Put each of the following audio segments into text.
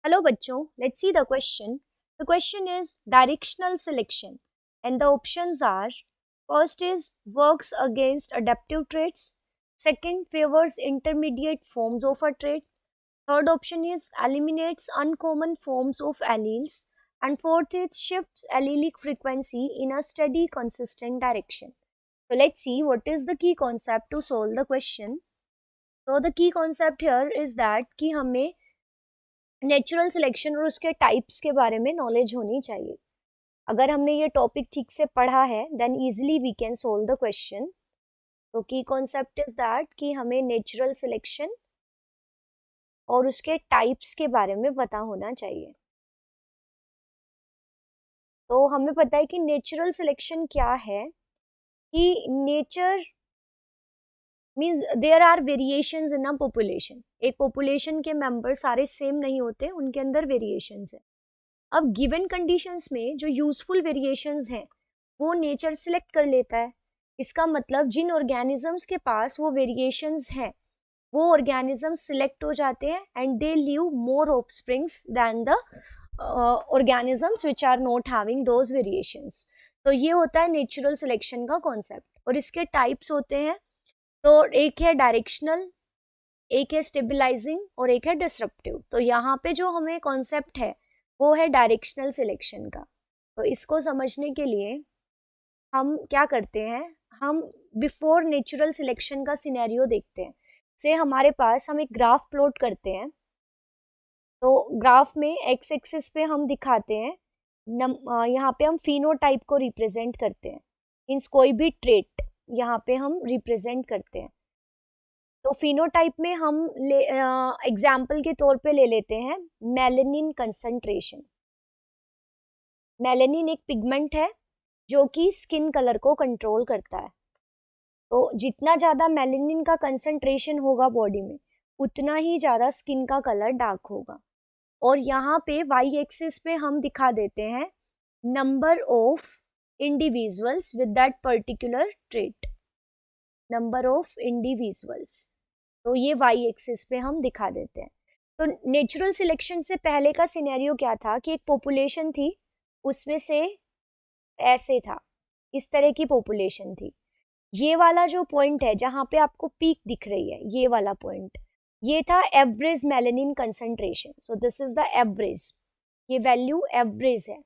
Hello बच्चों, let's see the question. The question is directional selection and the options are: first is works against adaptive traits, second favors intermediate forms of a trait, third option is eliminates uncommon forms of alleles, and fourth is shifts allelic frequency in a steady consistent direction. So let's see what is the key concept to solve the question. So the key concept here is that कि हमें natural selection और उसके types के बारे में knowledge होनी चाहिए. अगर हमने ये टॉपिक ठीक से पढ़ा है then easily we can solve the question. तो की कॉन्सेप्ट इज दैट कि हमें नेचुरल सिलेक्शन और उसके टाइप्स के बारे में पता होना चाहिए. तो हमें पता है कि नेचुरल सिलेक्शन क्या है, कि nature means there are variations in a population. एक पॉपुलेशन के मेंबर सारे सेम नहीं होते, उनके अंदर वेरिएशंस है. अब गिवन कंडीशंस में जो यूजफुल वेरिएशंस हैं वो नेचर सिलेक्ट कर लेता है. इसका मतलब जिन ऑर्गेनिजम्स के पास वो वेरिएशंस हैं वो ऑर्गेनिजम्स सिलेक्ट हो जाते हैं and they leave more offsprings than the organisms which are not having those variations. तो ये होता है नेचुरल सिलेक्शन का कॉन्सेप्ट. और इसके टाइप्स होते हैं, तो एक है डायरेक्शनल, एक है स्टेबलाइजिंग और एक है डिसरप्टिव. तो यहाँ पे जो हमें कॉन्सेप्ट है वो है डायरेक्शनल सिलेक्शन का. तो इसको समझने के लिए हम क्या करते हैं, हम बिफोर नेचुरल सिलेक्शन का सिनेरियो देखते हैं. से हमारे पास हम एक ग्राफ प्लॉट करते हैं. तो ग्राफ में एक्स एक्सिस पे हम दिखाते हैं, यहाँ पे हम फिनोटाइप को रिप्रेजेंट करते हैं. मीन्स कोई भी ट्रेट यहाँ पे हम रिप्रेजेंट करते हैं. तो फिनोटाइप में हम एग्जाम्पल के तौर पे ले लेते हैं मेलानिन कंसंट्रेशन. मेलानिन एक पिगमेंट है जो कि स्किन कलर को कंट्रोल करता है. तो जितना ज़्यादा मेलानिन का कंसंट्रेशन होगा बॉडी में उतना ही ज़्यादा स्किन का कलर डार्क होगा. और यहाँ पे वाई एक्सिस पे हम दिखा देते हैं number of individuals with that particular trait, number of individuals. तो ये वाई एक्सिस पे हम दिखा देते हैं. तो नेचुरल सिलेक्शन से पहले का सिनेरियो क्या था कि एक पॉपुलेशन थी, उसमें से ऐसे था, इस तरह की पॉपुलेशन थी. ये वाला जो पॉइंट है जहाँ पे आपको पीक दिख रही है, ये वाला पॉइंट, ये था average melanin concentration. So this is the average, ये वैल्यू एवरेज है.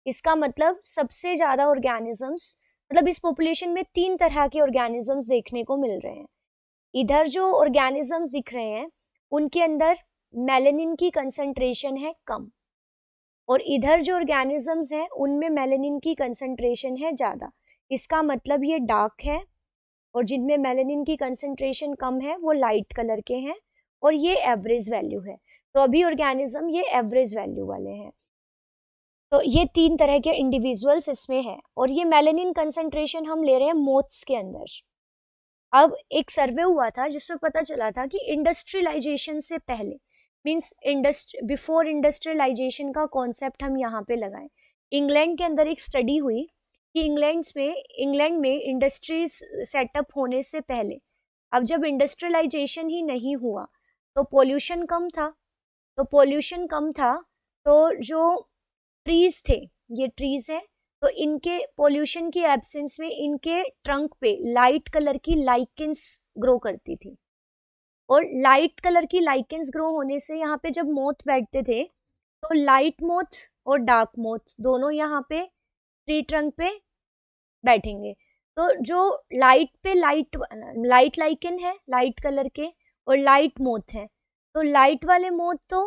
इसका मतलब सबसे ज़्यादा ऑर्गेनिजम्स, मतलब इस पॉपुलेशन में 3 तरह के ऑर्गेनिजम्स देखने को मिल रहे हैं. इधर जो ऑर्गेनिजम्स दिख रहे हैं उनके अंदर मेलानिन की कंसंट्रेशन है कम, और इधर जो ऑर्गेनिजम्स हैं उनमें मेलानिन की कंसंट्रेशन है ज़्यादा. इसका मतलब ये डार्क है, और जिनमें मेलानिन की कंसंट्रेशन कम है वो लाइट कलर के हैं, और ये एवरेज वैल्यू है. तो अभी ऑर्गेनिज्म ये एवरेज वैल्यू वाले हैं. तो ये 3 तरह के इंडिविजुअल्स इसमें है. और ये मेलानिन कंसंट्रेशन हम ले रहे हैं मोथ्स के अंदर. अब एक सर्वे हुआ था जिसमें पता चला था कि इंडस्ट्रियलाइजेशन से पहले, मीन्स बिफोर इंडस्ट्रियलाइजेशन का कॉन्सेप्ट हम यहाँ पे लगाएं. इंग्लैंड के अंदर एक स्टडी हुई कि इंग्लैंड में इंडस्ट्रीज सेटअप होने से पहले, अब जब इंडस्ट्रियलाइजेशन ही नहीं हुआ तो पोल्यूशन कम था. तो जो ट्रीज थे, ये ट्रीज है, तो इनके पोल्यूशन की एब्सेंस में इनके ट्रंक पे लाइट कलर की लाइकेंस ग्रो करती थी. और लाइट कलर की लाइकेंस ग्रो होने से यहाँ पे जब मोथ बैठते थे तो लाइट मोथ और डार्क मोथ दोनों यहाँ पे ट्री ट्रंक पे बैठेंगे. तो जो लाइट पे लाइट लाइकेन है लाइट कलर के, और लाइट मोथ है, तो लाइट वाले मोथ तो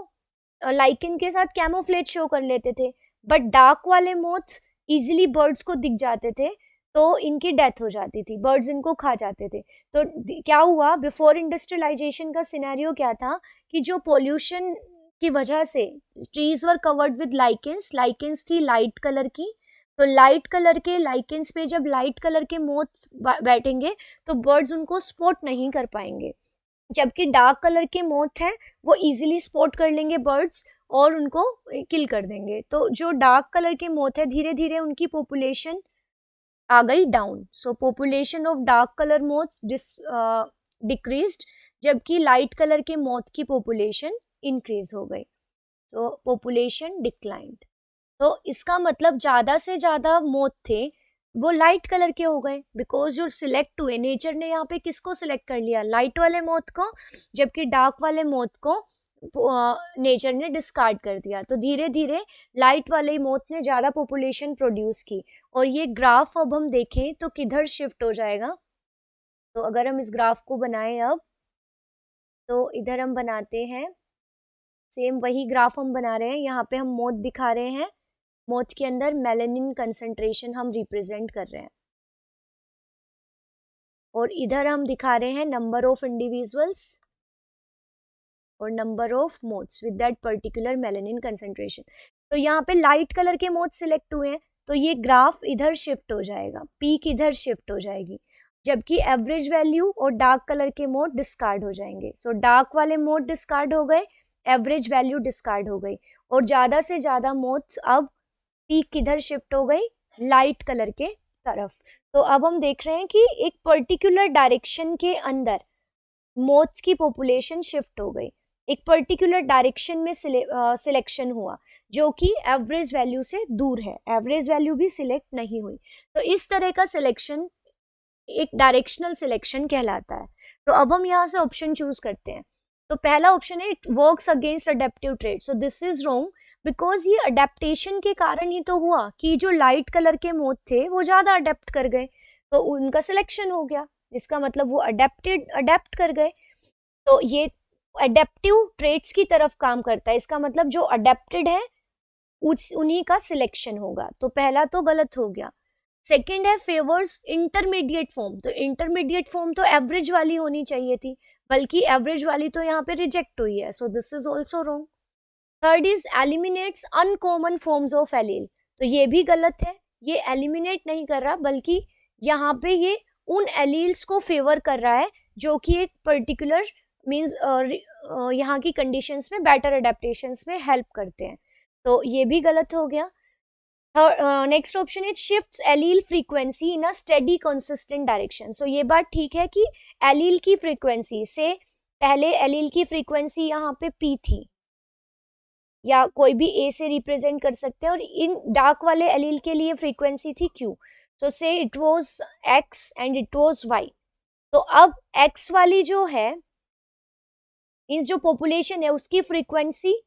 लाइकेन के साथ कैमोफ्लेज शो कर लेते थे, बट डार्क वाले मोथ इजीली बर्ड्स को दिख जाते थे, तो इनकी डेथ हो जाती थी, बर्ड्स इनको खा जाते थे. तो क्या हुआ, बिफोर इंडस्ट्रियलाइजेशन का सिनेरियो क्या था कि जो पोल्यूशन की वजह से trees were covered with lichens थी लाइट कलर की. तो लाइट कलर के लाइकेंस पे जब लाइट कलर के मोथ बैठेंगे तो बर्ड्स उनको स्पॉट नहीं कर पाएंगे, जबकि डार्क कलर के मोथ हैं वो इजीली स्पॉट कर लेंगे बर्ड्स और उनको किल कर देंगे. तो जो डार्क कलर के मोथ है धीरे धीरे उनकी पॉपुलेशन आ गई down. So population of dark colour moths decreased, जबकि लाइट कलर के मोथ की पॉपुलेशन इंक्रीज हो गई. सो पॉपुलेशन डिक्लाइंड। तो इसका मतलब ज़्यादा से ज़्यादा मोथ थे वो लाइट कलर के हो गए, बिकॉज जो सिलेक्ट हुए, नेचर ने यहाँ पे किसको सिलेक्ट कर लिया, लाइट वाले मोथ को, जबकि डार्क वाले मोथ को नेचर ने डिस्कार्ड कर दिया। तो धीरे धीरे लाइट वाले मोथ ने ज़्यादा पॉपुलेशन प्रोड्यूस की। और ये ग्राफ अब हम देखें तो किधर शिफ्ट हो जाएगा। तो अगर हम इस ग्राफ को बनाएं अब, तो इधर हम बनाते हैं सेम वही ग्राफ हम बना रहे हैं। यहाँ पे हम मोथ दिखा रहे हैं, मोथ के अंदर मेलानिन कंसंट्रेशन हम रिप्रेजेंट कर रहे हैं, और इधर हम दिखा रहे हैं नंबर ऑफ इंडिविजुअल्स और number of moths with that particular melanin concentration. तो यहाँ पे लाइट कलर के मोथ सिलेक्ट हुए हैं, तो ये ग्राफ इधर शिफ्ट हो जाएगा, पीक इधर शिफ्ट हो जाएगी, जबकि एवरेज वैल्यू और डार्क कलर के मोड डिस्कार्ड हो जाएंगे। सो डार्क वाले मोड डिस्कार्ड हो गए, एवरेज वैल्यू डिस्कार्ड हो गई, और ज़्यादा से ज़्यादा मोड्स अब पीक किधर शिफ्ट हो गई, लाइट कलर के तरफ। तो अब हम देख रहे हैं कि एक पर्टिकुलर डायरेक्शन के अंदर मोड्स की पॉपुलेशन शिफ्ट हो गई, एक पर्टिकुलर डायरेक्शन में सिलेक्शन हुआ जो कि एवरेज वैल्यू से दूर है, एवरेज वैल्यू भी सिलेक्ट नहीं हुई। तो इस तरह का सिलेक्शन एक डायरेक्शनल सिलेक्शन कहलाता है। तो अब हम यहाँ से ऑप्शन चूज करते हैं। तो पहला ऑप्शन है it works against adaptive trait. So this is wrong, because ये अडेप्टेशन के कारण ही तो हुआ कि जो लाइट कलर के मोथ थे वो ज्यादा अडेप्ट कर गए, तो उनका सिलेक्शन हो गया, इसका मतलब वो अडेप्ट कर गए। तो ये अडेप्टिव ट्रेट्स की तरफ काम करता है, इसका मतलब जो अडेप्टेड है उन्हीं का सिलेक्शन होगा। तो पहला तो गलत हो गया। सेकेंड है फेवर्स इंटरमीडिएट फॉर्म। तो इंटरमीडिएट फॉर्म तो एवरेज वाली होनी चाहिए थी, बल्कि एवरेज वाली तो यहाँ पे रिजेक्ट हुई है, so this is also wrong. Third is eliminates uncommon forms of allele. तो ये भी गलत है, ये एलिमिनेट नहीं कर रहा, बल्कि यहाँ पे ये उन एलील्स को फेवर कर रहा है जो कि एक पर्टिकुलर मीन्स यहाँ की कंडीशंस में बेटर अडेप्टेशंस में हेल्प करते हैं। तो ये भी गलत हो गया। Next option is shifts allele frequency in a steady consistent direction. So ये बात ठीक है कि एलील की फ्रीक्वेंसी से पहले एलील की फ्रीक्वेंसी यहाँ पे पी थी, या कोई भी ए से रिप्रेजेंट कर सकते हैं, और इन डार्क वाले एलील के लिए फ्रीक्वेंसी थी Q. So say it was X and it was Y. तो अब एक्स वाली जो है, मीन्स जो पॉपुलेशन है उसकी फ्रीक्वेंसी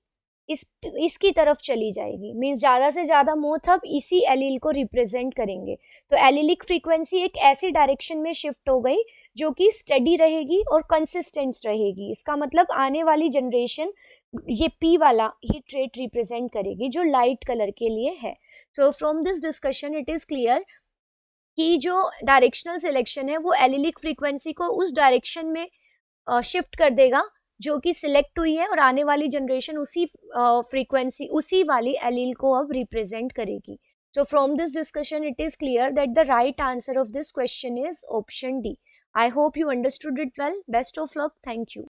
इसकी तरफ चली जाएगी, मीन्स ज़्यादा से ज़्यादा मोथ अब इसी एलील को रिप्रेजेंट करेंगे। तो एलीलिक फ्रीक्वेंसी एक ऐसी डायरेक्शन में शिफ्ट हो गई जो कि स्टडी रहेगी और कंसिस्टेंट रहेगी। इसका मतलब आने वाली जनरेशन ये पी वाला ही ट्रेट रिप्रेजेंट करेगी जो लाइट कलर के लिए है। So from this discussion it is clear कि जो डायरेक्शनल सिलेक्शन है वो एलीलिक फ्रीक्वेंसी को उस डायरेक्शन में शिफ्ट कर देगा जो कि सिलेक्ट हुई है, और आने वाली जनरेशन उसी फ्रीक्वेंसी उसी वाली एलील को अब रिप्रेजेंट करेगी। So from this discussion it is clear that the right answer of this question is option D. I hope you understood it well. Best of luck. Thank you.